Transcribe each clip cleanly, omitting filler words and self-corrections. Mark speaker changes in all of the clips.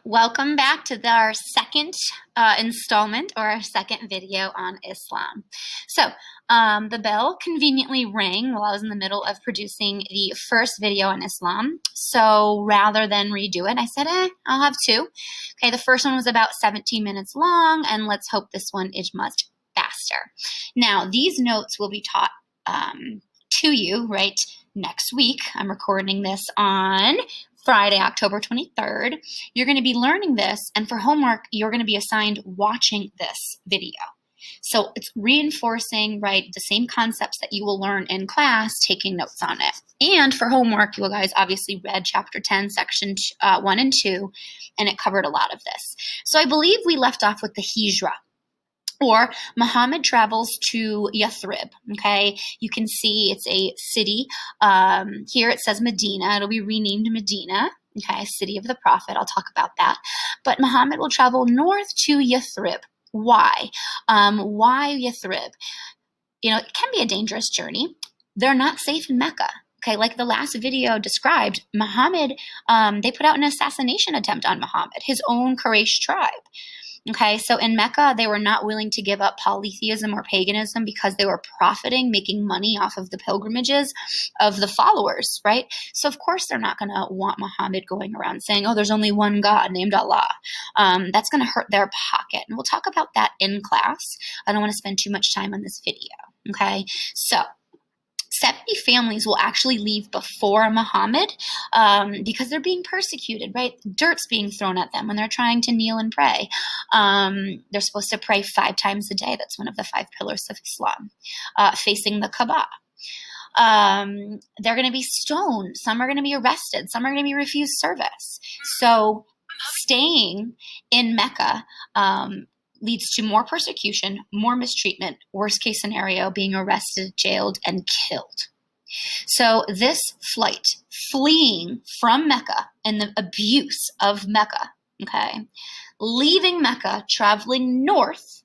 Speaker 1: Welcome back to our second installment or our second video on Islam. So the bell conveniently rang while I was in the middle of producing the first video on Islam. So rather than redo it, I said, I'll have two. Okay, the first one was about 17 minutes long, and let's hope this one is much faster. Now, these notes will be taught to you, right, next week. I'm recording this on Friday, October 23rd. You're going to be learning this, and for homework, you're going to be assigned watching this video. So it's reinforcing, right, the same concepts that you will learn in class, taking notes on it. And for homework, you guys obviously read chapter 10, section 1 and 2, and it covered a lot of this. So I believe we left off with the Hijra, or Muhammad travels to Yathrib. Okay, you can see it's a city. Here it says Medina. It'll be renamed Medina. Okay, city of the Prophet. I'll talk about that. But Muhammad will travel north to Yathrib. Why? Why Yathrib? You know, it can be a dangerous journey. They're not safe in Mecca. Okay, like the last video described, Muhammad, they put out an assassination attempt on Muhammad, his own Quraysh tribe. Okay, so in Mecca, they were not willing to give up polytheism or paganism because they were profiting, making money off of the pilgrimages of the followers, right? So of course they're not going to want Muhammad going around saying, oh, there's only one God named Allah. That's going to hurt their pocket. And we'll talk about that in class. I don't want to spend too much time on this video, okay? So 70 families will actually leave before Muhammad because they're being persecuted, right? Dirt's being thrown at them when they're trying to kneel and pray. They're supposed to pray 5 times a day. That's one of the 5 pillars of Islam, facing the Kaaba. They're going to be stoned. Some are going to be arrested. Some are going to be refused service. So staying in Mecca leads to more persecution, more mistreatment, worst case scenario, being arrested, jailed, and killed. So this flight, fleeing from Mecca and the abuse of Mecca, okay, leaving Mecca, traveling north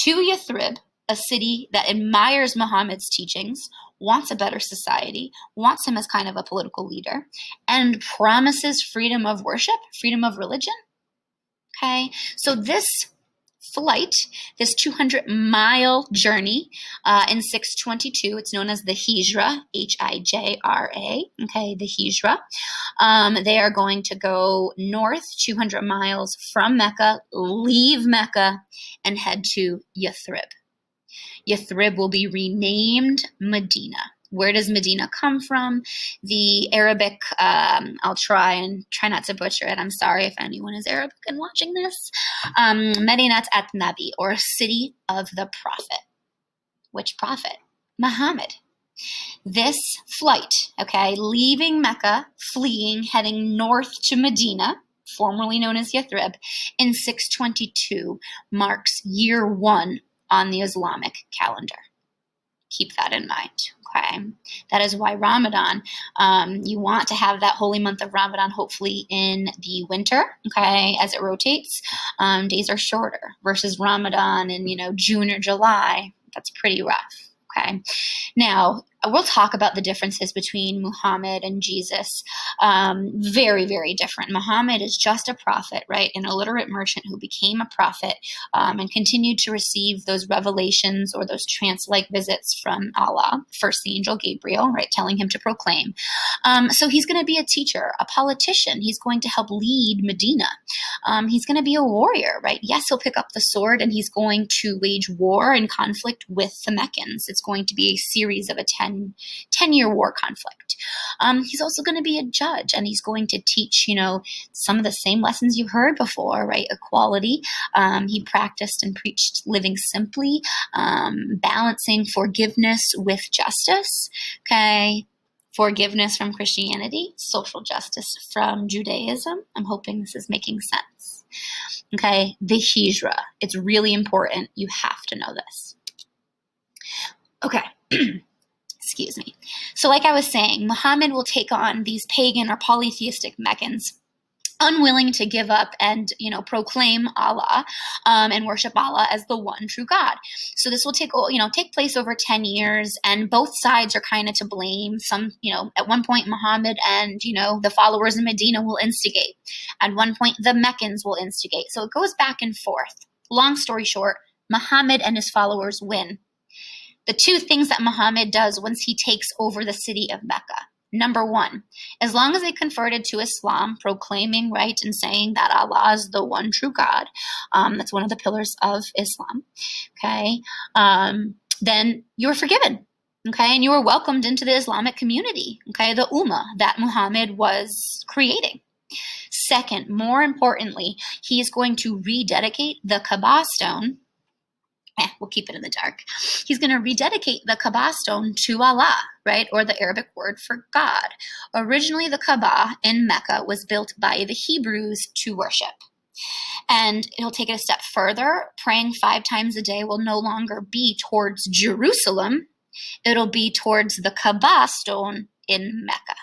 Speaker 1: to Yathrib, a city that admires Muhammad's teachings, wants a better society, wants him as kind of a political leader, and promises freedom of worship, freedom of religion. Okay, so this flight, this 200-mile journey in 622, it's known as the Hijra, Hijra, okay, the Hijra. They are going to go north 200 miles from Mecca, leave Mecca, and head to Yathrib. Yathrib will be renamed Medina. Where does Medina come from? The Arabic, I'll try not to butcher it. I'm sorry if anyone is Arabic and watching this. Medinat at Nabi, or city of the prophet. Which prophet? Muhammad. This flight, okay, leaving Mecca, fleeing, heading north to Medina, formerly known as Yathrib, in 622 marks year 1 on the Islamic calendar. Keep that in mind. Okay, that is why Ramadan, you want to have that holy month of Ramadan hopefully in the winter, okay, as it rotates. Days are shorter versus Ramadan in, June or July. That's pretty rough, okay? Now, we'll talk about the differences between Muhammad and Jesus. Very, very different. Muhammad is just a prophet, right? An illiterate merchant who became a prophet and continued to receive those revelations or those trance-like visits from Allah, first the angel Gabriel, right, telling him to proclaim. So he's going to be a teacher, a politician. He's going to help lead Medina. He's going to be a warrior, right? Yes, he'll pick up the sword and he's going to wage war and conflict with the Meccans. It's going to be a series of a 10-year war conflict. He's also going to be a judge, and he's going to teach, some of the same lessons you heard before, right? Equality. He practiced and preached living simply, balancing forgiveness with justice, okay? Forgiveness from Christianity, social justice from Judaism. I'm hoping this is making sense. Okay, the Hijra. It's really important. You have to know this. Okay. Excuse me. So like I was saying, Muhammad will take on these pagan or polytheistic Meccans unwilling to give up and, proclaim Allah and worship Allah as the one true God. So this will take place over 10 years, and both sides are kind of to blame. Some, at one point Muhammad and, the followers in Medina will instigate. At one point the Meccans will instigate. So it goes back and forth. Long story short, Muhammad and his followers win. The two things that Muhammad does once he takes over the city of Mecca. Number one, as long as they converted to Islam, proclaiming, right, and saying that Allah is the one true God, that's one of the pillars of Islam, okay, then you're forgiven, okay, and you were welcomed into the Islamic community, okay, the Ummah that Muhammad was creating. Second, more importantly, he is going to rededicate the Kaaba stone. We'll keep it in the dark. He's going to rededicate the Kaaba stone to Allah, right? Or the Arabic word for God. Originally, the Kaaba in Mecca was built by the Hebrews to worship. And he'll take it a step further. Praying 5 times a day will no longer be towards Jerusalem. It'll be towards the Kaaba stone in Mecca.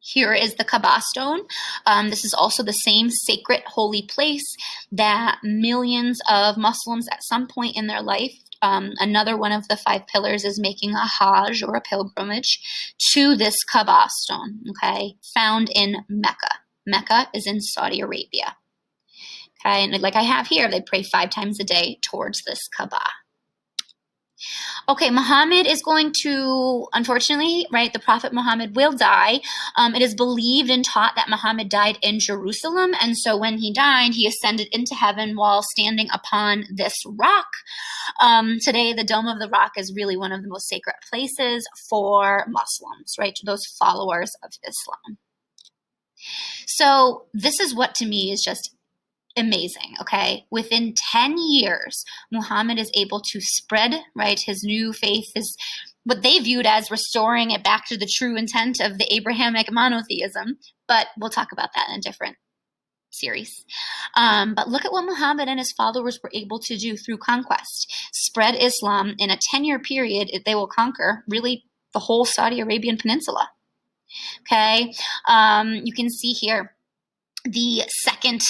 Speaker 1: Here is the Kaaba stone. This is also the same sacred holy place that millions of Muslims at some point in their life, another one of the 5 pillars is making a Hajj or a pilgrimage to this Kaaba stone, okay, found in Mecca. Mecca is in Saudi Arabia. Okay, and like I have here, they pray 5 times a day towards this Kaaba. Okay, Muhammad is going to, unfortunately, right, the Prophet Muhammad will die. It is believed and taught that Muhammad died in Jerusalem, and so when he died, he ascended into heaven while standing upon this rock. Today, the Dome of the Rock is really one of the most sacred places for Muslims, right, those followers of Islam. So this is what to me is just amazing, okay? Within 10 years, Muhammad is able to spread, right, his new faith, what they viewed as restoring it back to the true intent of the Abrahamic monotheism, but we'll talk about that in a different series. But look at what Muhammad and his followers were able to do through conquest. Spread Islam in a 10-year period. They will conquer really the whole Saudi Arabian peninsula, okay? You can see here the second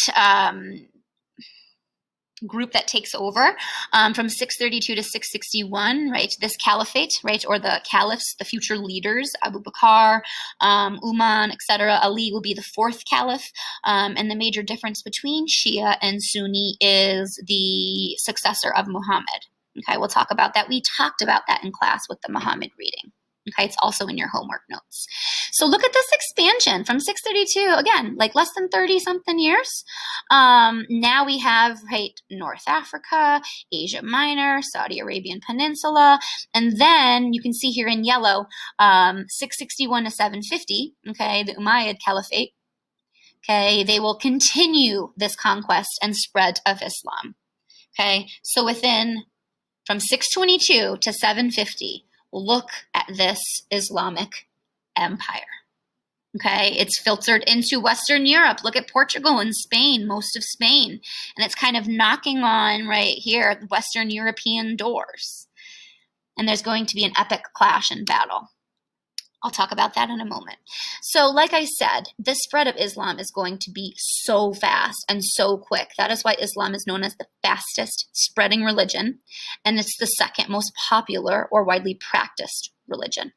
Speaker 1: group that takes over from 632 to 661, right? This caliphate, right, or the caliphs, the future leaders, Abu Bakr, Uman, etc. Ali will be the 4th caliph, and the major difference between Shia and Sunni is the successor of Muhammad. Okay, we'll talk about that. We talked about that in class with the Muhammad reading. Okay, it's also in your homework notes. So look at this expansion from 632, again, like less than 30-something years. Now we have, right, North Africa, Asia Minor, Saudi Arabian Peninsula, and then you can see here in yellow, 661 to 750, okay, the Umayyad Caliphate. Okay, they will continue this conquest and spread of Islam. Okay, so from 622 to 750, look at this Islamic empire. Okay, it's filtered into Western Europe. Look at Portugal and Spain, most of Spain. And it's kind of knocking on, right here, the Western European doors. And there's going to be an epic clash and battle. I'll talk about that in a moment. So like I said, this spread of Islam is going to be so fast and so quick. That is why Islam is known as the fastest spreading religion, and it's the second most popular or widely practiced religion.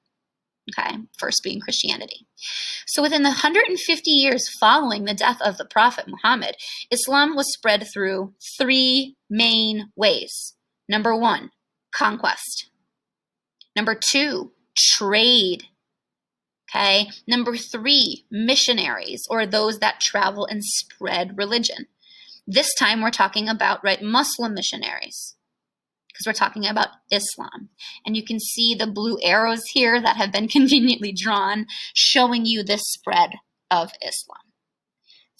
Speaker 1: Okay, first being Christianity. So within the 150 years following the death of the Prophet Muhammad, Islam was spread through 3 main ways. Number 1, conquest. Number 2, trade. Okay, number 3, missionaries, or those that travel and spread religion. This time we're talking about, right, Muslim missionaries, because we're talking about Islam. And you can see the blue arrows here that have been conveniently drawn showing you this spread of Islam.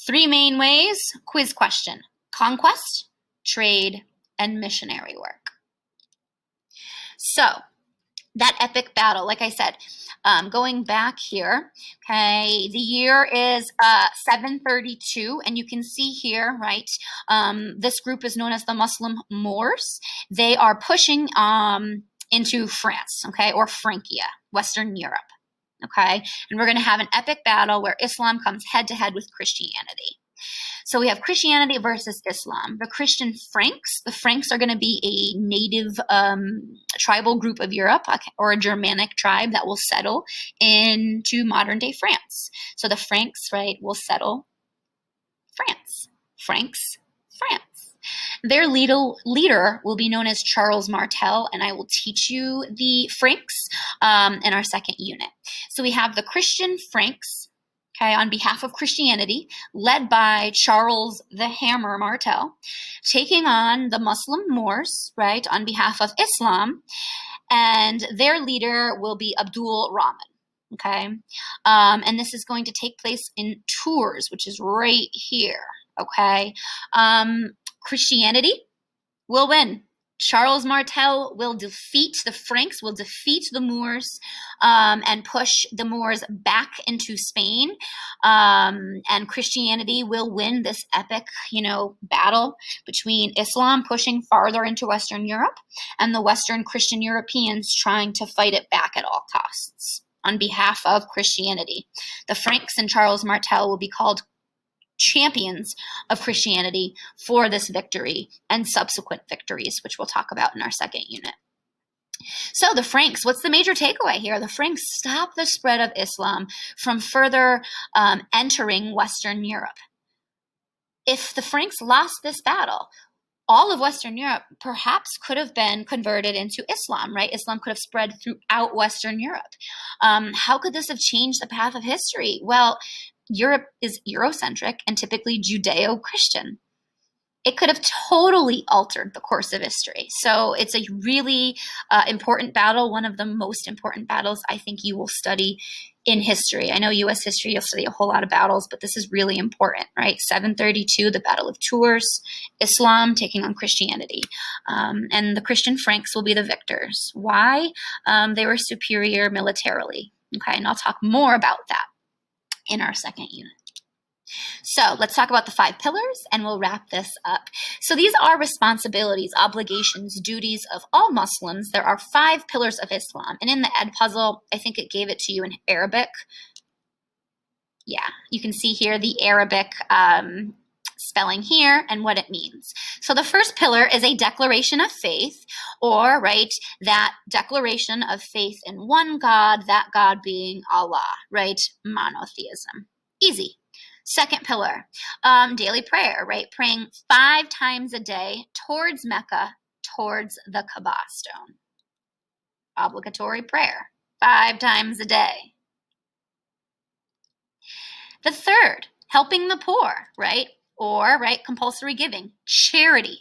Speaker 1: 3 main ways, quiz question: conquest, trade, and missionary work. So that epic battle, like I said, going back here, okay, the year is 732, and you can see here, right, this group is known as the Muslim Moors. They are pushing into France, okay, or Francia, Western Europe, okay? And we're going to have an epic battle where Islam comes head-to-head with Christianity. So we have Christianity versus Islam. The Christian Franks, the Franks are going to be a native tribal group of Europe, or a Germanic tribe that will settle into modern-day France. So the Franks, right, will settle France. Franks, France. Their leader will be known as Charles Martel, and I will teach you the Franks in our second unit. So we have the Christian Franks, okay, on behalf of Christianity, led by Charles the Hammer Martel, taking on the Muslim Moors, right, on behalf of Islam, and their leader will be Abdul Rahman. Okay, and this is going to take place in Tours, which is right here. Okay, Christianity will win. Charles Martel will defeat the Franks, will defeat the Moors, and push the Moors back into Spain. And Christianity will win this epic, battle between Islam pushing farther into Western Europe and the Western Christian Europeans trying to fight it back at all costs on behalf of Christianity. The Franks and Charles Martel will be called champions of Christianity for this victory and subsequent victories, which we'll talk about in our second unit. So the Franks, what's the major takeaway here? The Franks stop the spread of Islam from further entering Western Europe. If the Franks lost this battle, all of Western Europe perhaps could have been converted into Islam, right? Islam could have spread throughout Western Europe. How could this have changed the path of history? Well, Europe is Eurocentric and typically Judeo-Christian. It could have totally altered the course of history. So it's a really important battle, one of the most important battles I think you will study in history. I know U.S. history, you'll study a whole lot of battles, but this is really important, right? 732, the Battle of Tours, Islam taking on Christianity. And the Christian Franks will be the victors. Why? They were superior militarily. Okay, and I'll talk more about that in our second unit. So let's talk about the 5 pillars and we'll wrap this up. So these are responsibilities, obligations, duties of all Muslims. There are 5 pillars of Islam. And in the Edpuzzle, I think it gave it to you in Arabic. Yeah, you can see here the Arabic spelling here and what it means. So the first pillar is a declaration of faith, or, right, that declaration of faith in one God, that God being Allah, right, monotheism. Easy. Second pillar, daily prayer, right, praying 5 times a day towards Mecca, towards the Kaaba stone. Obligatory prayer, 5 times a day. The third, helping the poor, right? Or, right, compulsory giving, charity,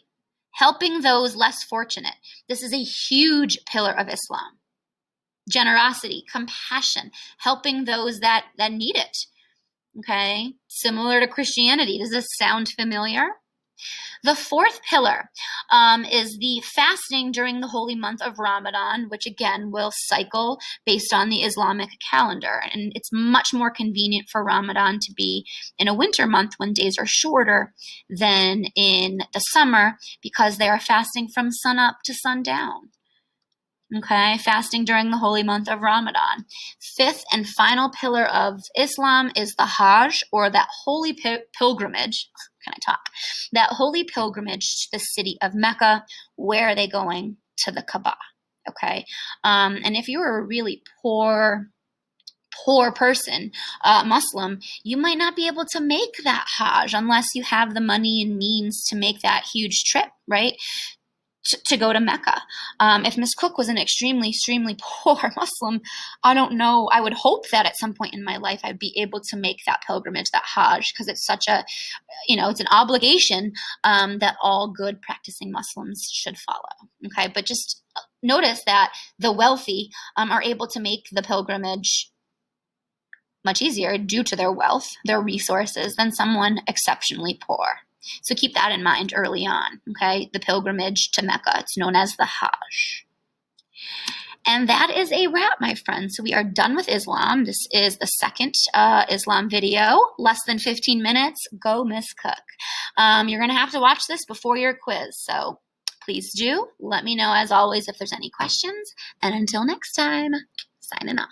Speaker 1: helping those less fortunate. This is a huge pillar of Islam. Generosity, compassion, helping those that need it. Okay, similar to Christianity. Does this sound familiar? The fourth pillar is the fasting during the holy month of Ramadan, which again will cycle based on the Islamic calendar. And it's much more convenient for Ramadan to be in a winter month when days are shorter than in the summer because they are fasting from sunup to sundown. Okay, fasting during the holy month of Ramadan. Fifth and final pillar of Islam is the Hajj, or that holy pilgrimage. Can I talk? That holy pilgrimage to the city of Mecca. Where are they going? To the Kaaba. Okay, and if you were a really poor person, Muslim, you might not be able to make that Hajj unless you have the money and means to make that huge trip, right? To go to Mecca. If Miss Cook was an extremely, extremely poor Muslim, I don't know. I would hope that at some point in my life I'd be able to make that pilgrimage, that Hajj, because it's such a, it's an obligation that all good practicing Muslims should follow. Okay, but just notice that the wealthy are able to make the pilgrimage much easier due to their wealth, their resources, than someone exceptionally poor. So keep that in mind early on, okay? The pilgrimage to Mecca, it's known as the Hajj. And that is a wrap, my friends. So we are done with Islam. This is the second Islam video, less than 15 minutes. Go, Miss Cook. You're going to have to watch this before your quiz. So please do. Let me know, as always, if there's any questions. And until next time, signing off.